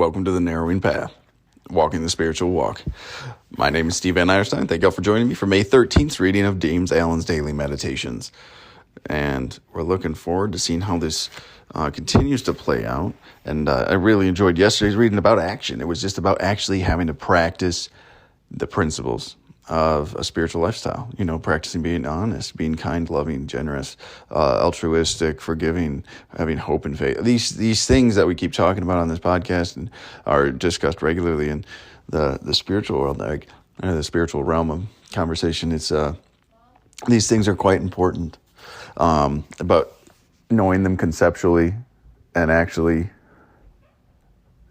welcome to the Narrowing Path, Walking the Spiritual Walk. My name is Steve Van Eierstein. Thank you all for joining me for May 13th reading of James Allen's Daily Meditations. And we're looking forward to seeing how this continues to play out. And I really enjoyed yesterday's reading about action. It was just about actually having to practice the principles of a spiritual lifestyle, practicing being honest, being kind, loving, generous, altruistic, forgiving, having hope and faith. These things that we keep talking about on this podcast and are discussed regularly in the spiritual world, the spiritual realm of conversation. It's these things are quite important, but knowing them conceptually and actually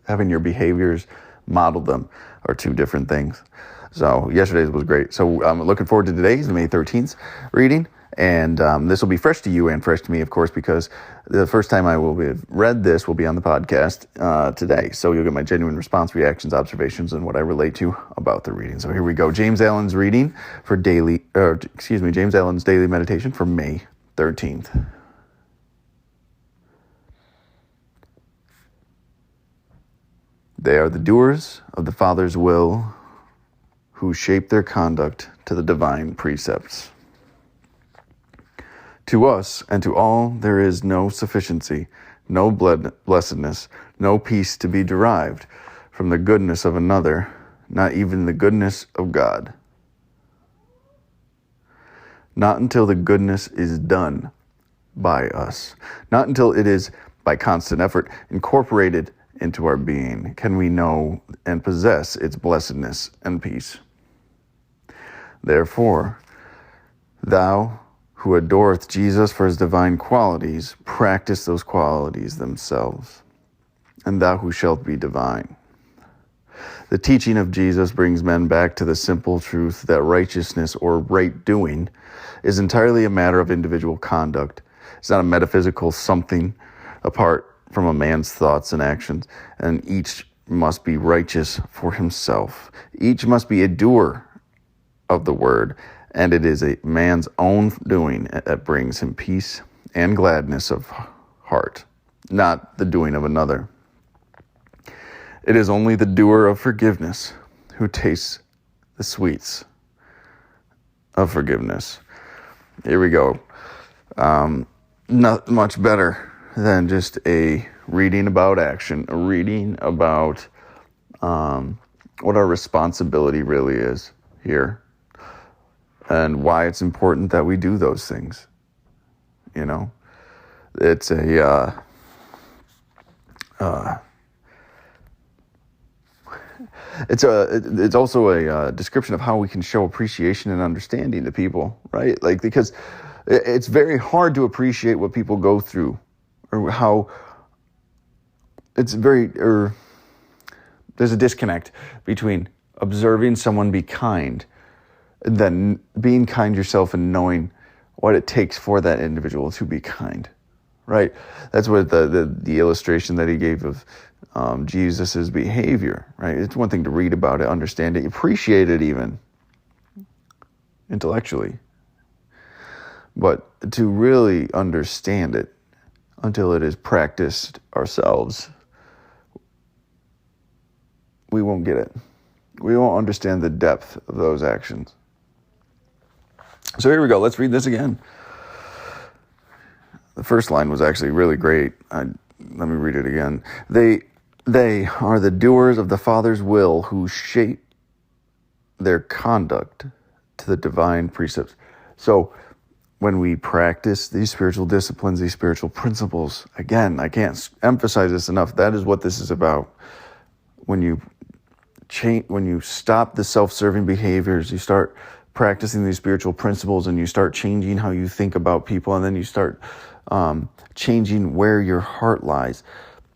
having your behaviors model them are two different things. So yesterday's was great. So I'm looking forward to today's, May 13th reading. And this will be fresh to you and fresh to me, of course, because the first time I will have read this will be on the podcast today. So you'll get my genuine response, reactions, observations, and what I relate to about the reading. So here we go. James Allen's reading for James Allen's Daily Meditation for May 13th. They are the doers of the Father's will, who shape their conduct to the divine precepts. To us and to all there is no sufficiency, no blessedness, no peace to be derived from the goodness of another, not even the goodness of God. Not until the goodness is done by us, not until it is, by constant effort, incorporated into our being, can we know and possess its blessedness and peace. Therefore, thou who adoreth Jesus for his divine qualities, practice those qualities themselves, and thou who shalt be divine. The teaching of Jesus brings men back to the simple truth that righteousness or right doing is entirely a matter of individual conduct. It's not a metaphysical something apart from a man's thoughts and actions, and each must be righteous for himself. Each must be a doer of the word, and it is a man's own doing that brings him peace and gladness of heart, not the doing of another. It is only the doer of forgiveness who tastes the sweets of forgiveness. Here we go. Not much better than just a reading about action, a reading about what our responsibility really is here, and why it's important that we do those things. It's it's also a description of how we can show appreciation and understanding to people, right? Because it's very hard to appreciate what people go through, or how there's a disconnect between observing someone be kind and then being kind yourself and knowing what it takes for that individual to be kind, right? That's what the illustration that he gave of Jesus's behavior, right? It's one thing to read about it, understand it, appreciate it even intellectually, but to really understand it until it is practiced ourselves, we won't get it. We won't understand the depth of those actions. So here we go. Let's read this again. The first line was actually really great. Let me read it again. They are the doers of the Father's will, who shape their conduct to the divine precepts. So when we practice these spiritual disciplines, these spiritual principles, again, I can't emphasize this enough. That is what this is about. When you stop the self-serving behaviors, you start practicing these spiritual principles, and you start changing how you think about people, and then you start changing where your heart lies.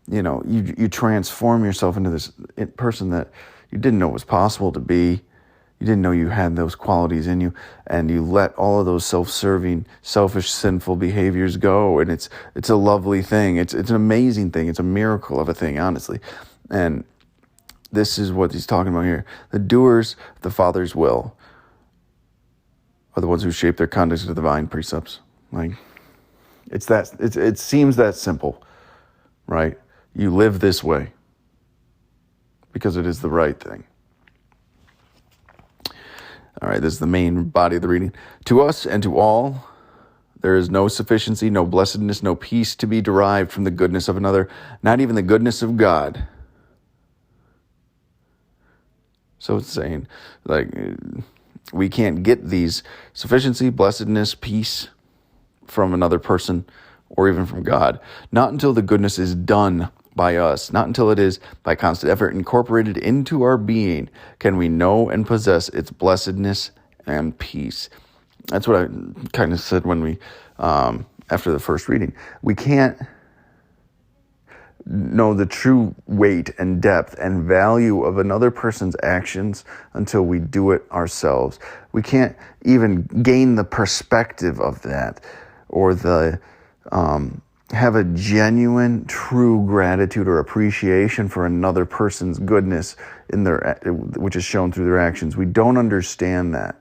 You transform yourself into this person that you didn't know was possible to be. You didn't know you had those qualities in you, and you let all of those self-serving, selfish, sinful behaviors go, and it's a lovely thing. It's an amazing thing. It's a miracle of a thing, honestly. And this is what he's talking about here. The doers of the Father's will are the ones who shape their conduct to the divine precepts. It seems that simple, right? You live this way. because it is the right thing. All right, this is the main body of the reading. To us and to all, there is no sufficiency, no blessedness, no peace to be derived from the goodness of another, not even the goodness of God. So it's saying, like, we can't get these sufficiency, blessedness, peace from another person or even from God, not until the goodness is done by us, not until it is, by constant effort, incorporated into our being, can we know and possess its blessedness and peace. That's what I kind of said when we, after the first reading. We can't know the true weight and depth and value of another person's actions until we do it ourselves. We can't even gain the perspective of that or the have a genuine, true gratitude or appreciation for another person's goodness in their, which is shown through their actions. We don't understand that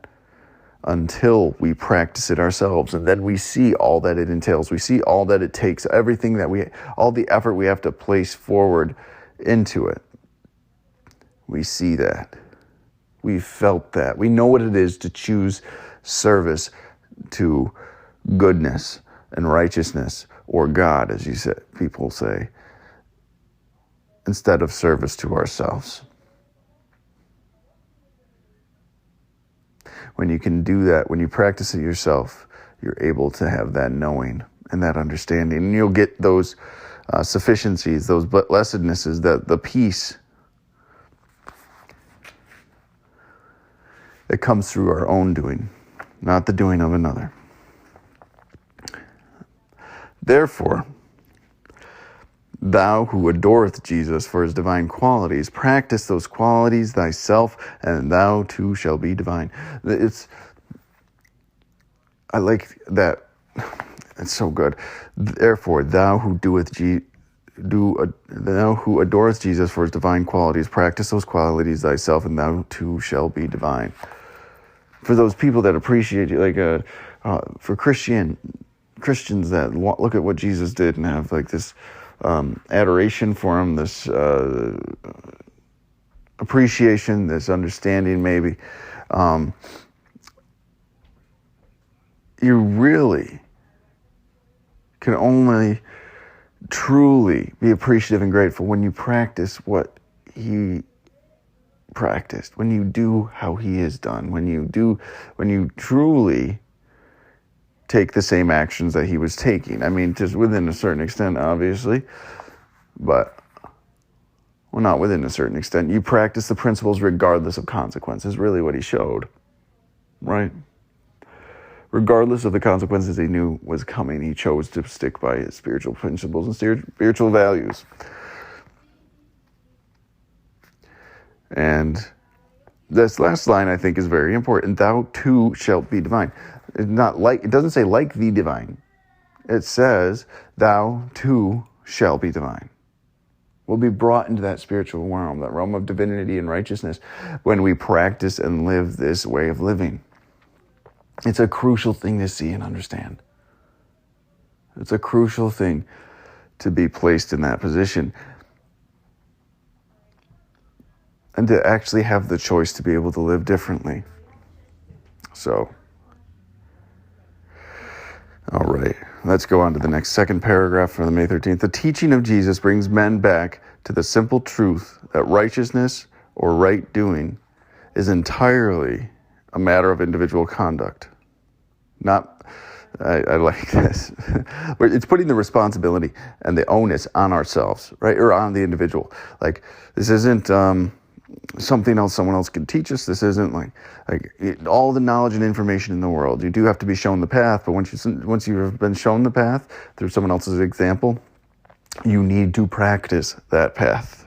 until we practice it ourselves, and then we see all that it entails. We see all that it takes, everything that all the effort we have to place forward into it. We see that. We felt that. We know what it is to choose service to goodness and righteousness, or God, as people say, instead of service to ourselves. When you can do that, when you practice it yourself, you're able to have that knowing and that understanding. And you'll get those sufficiencies, those blessednesses, the peace that comes through our own doing, not the doing of another. Therefore, thou who adoreth Jesus for his divine qualities, practice those qualities thyself, and thou too shall be divine. I like that. It's so good. Therefore, thou who adoreth Jesus for his divine qualities, practice those qualities thyself, and thou too shall be divine. For those people that appreciate you, like for Christians that look at what Jesus did and have like this adoration for him, this appreciation, this understanding maybe, you really can only truly be appreciative and grateful when you practice what he practiced, when you do how he has done, when you truly take the same actions that he was taking. I mean, just within a certain extent, obviously, but not within a certain extent. You practice the principles regardless of consequences, really what he showed, right? Regardless of the consequences he knew was coming, he chose to stick by his spiritual principles and spiritual values. And this last line, I think, is very important. Thou too shalt be divine. It doesn't say like the divine. It says, thou too shall be divine. We'll be brought into that spiritual realm, that realm of divinity and righteousness, when we practice and live this way of living. It's a crucial thing to see and understand. It's a crucial thing to be placed in that position. And to actually have the choice to be able to live differently. So, all right, let's go on to the next second paragraph from the May 13th. The teaching of Jesus brings men back to the simple truth that righteousness or right doing is entirely a matter of individual conduct. I like this. It's putting the responsibility and the onus on ourselves, right? Or on the individual. Like, this isn't something else someone else could teach us. This isn't like all the knowledge and information in the world. You do have to be shown the path, but once you've been shown the path through someone else's example, you need to practice that path.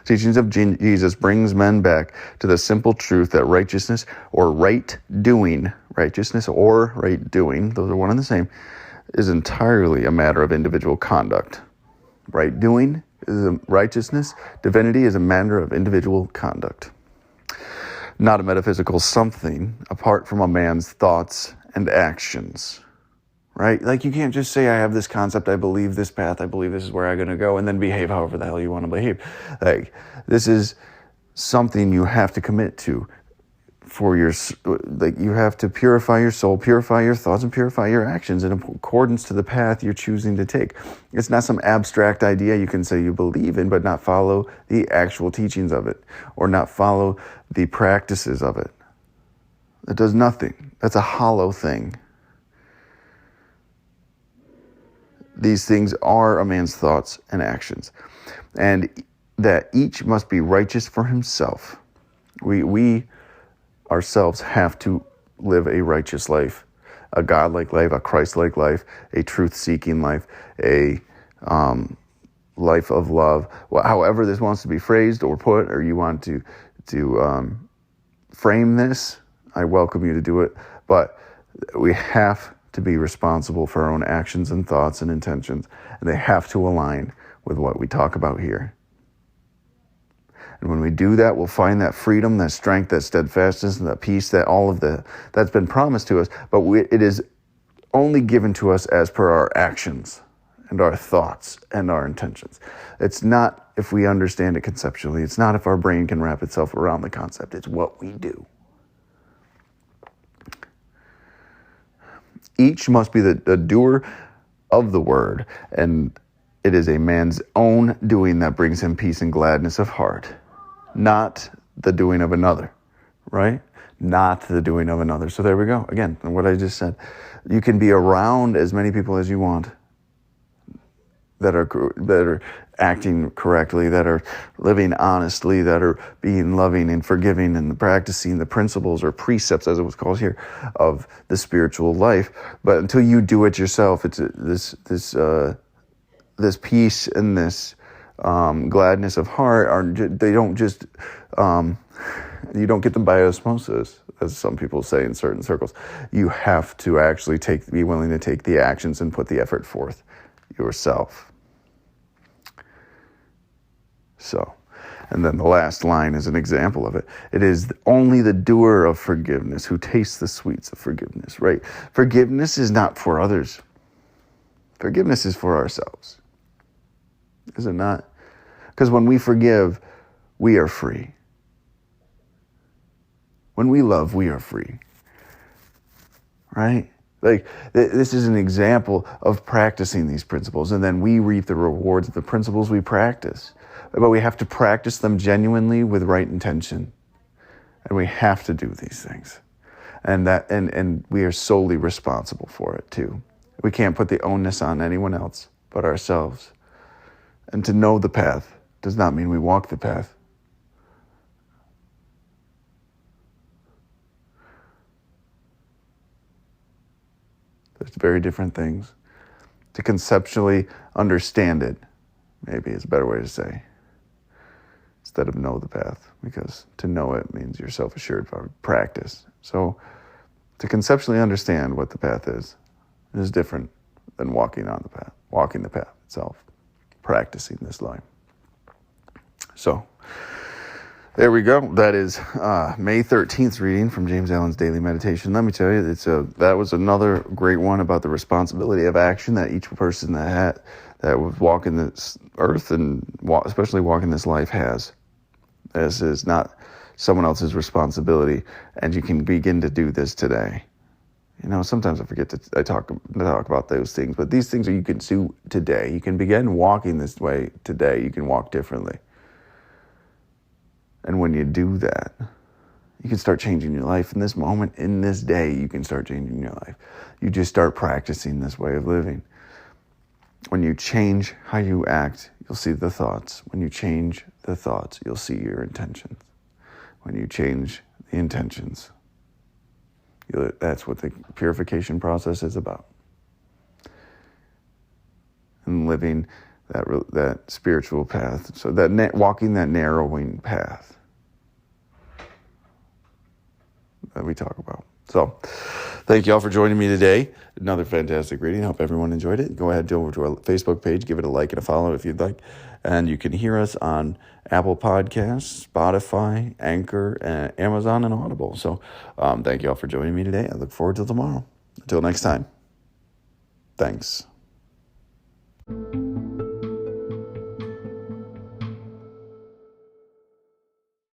Teachings of Jesus brings men back to the simple truth that righteousness or right doing, those are one and the same, is entirely a matter of individual conduct. Right doing is righteousness. Divinity is a matter of individual conduct. Not a metaphysical something apart from a man's thoughts and actions. right? Like, you can't just say, I have this concept, I believe this path, I believe this is where I'm going to go, and then behave however the hell you want to behave. Like, this is something you have to commit to for your, like, you have to purify your soul, purify your thoughts, and purify your actions in accordance to the path you're choosing to take. It's not some abstract idea you can say you believe in, but not follow the actual teachings of it, or not follow the practices of it. It does nothing. That's a hollow thing. These things are a man's thoughts and actions, and that each must be righteous for himself. We ourselves have to live a righteous life, a God-like life, a Christ-like life, a truth-seeking life, a life of love. Well, however this wants to be phrased or put, or you want to frame this, I welcome you to do it. But we have to be responsible for our own actions and thoughts and intentions, and they have to align with what we talk about here. And when we do that, we'll find that freedom, that strength, that steadfastness, and that peace, that all of that's been promised to us. But it is only given to us as per our actions and our thoughts and our intentions. It's not if we understand it conceptually. It's not if our brain can wrap itself around the concept. It's what we do. Each must be the doer of the word, and it is a man's own doing that brings him peace and gladness of heart, not the doing of another, right? Not the doing of another. So there we go. Again, what I just said. You can be around as many people as you want that are acting correctly, that are living honestly, that are being loving and forgiving and practicing the principles or precepts, as it was called here, of the spiritual life. But until you do it yourself, it's this peace and this gladness of heart they don't just you don't get them by osmosis, as some people say in certain circles. You have to actually be willing to take the actions and put the effort forth yourself. So, and then the last line is an example of it. It is only the doer of forgiveness who tastes the sweets of forgiveness, right? Forgiveness is not for others. Forgiveness is for ourselves. Is it not? Because when we forgive, we are free. When we love, we are free. Right? Like, this is an example of practicing these principles, and then we reap the rewards of the principles we practice. But we have to practice them genuinely with right intention. And we have to do these things. And we are solely responsible for it too. We can't put the onus on anyone else but ourselves. And to know the path does not mean we walk the path. There's very different things. To conceptually understand it, maybe is a better way to say, instead of know the path, because to know it means you're self-assured by practice. So to conceptually understand what the path is different than walking the path itself, practicing this life. So there we go. That is May 13th reading from James Allen's Daily Meditation. Let me tell you, that was another great one about the responsibility of action that each person that was walking this earth and especially walking this life has. This is not someone else's responsibility, and you can begin to do this today. You know, sometimes I talk about those things, but these things you can do today. You can begin walking this way today. You can walk differently. And when you do that, you can start changing your life. In this moment, in this day, you can start changing your life. You just start practicing this way of living. When you change how you act, you'll see the thoughts. When you change the thoughts, you'll see your intentions. When you change the intentions, that's what the purification process is about. And living that spiritual path. So walking that narrowing path that we talk about. So thank you all for joining me today. Another fantastic reading. Hope everyone enjoyed it. Go ahead, go over to our Facebook page, give it a like and a follow if you'd like. And you can hear us on Apple Podcasts, Spotify, Anchor, Amazon, and Audible. So thank you all for joining me today. I look forward to tomorrow. Until next time. Thanks.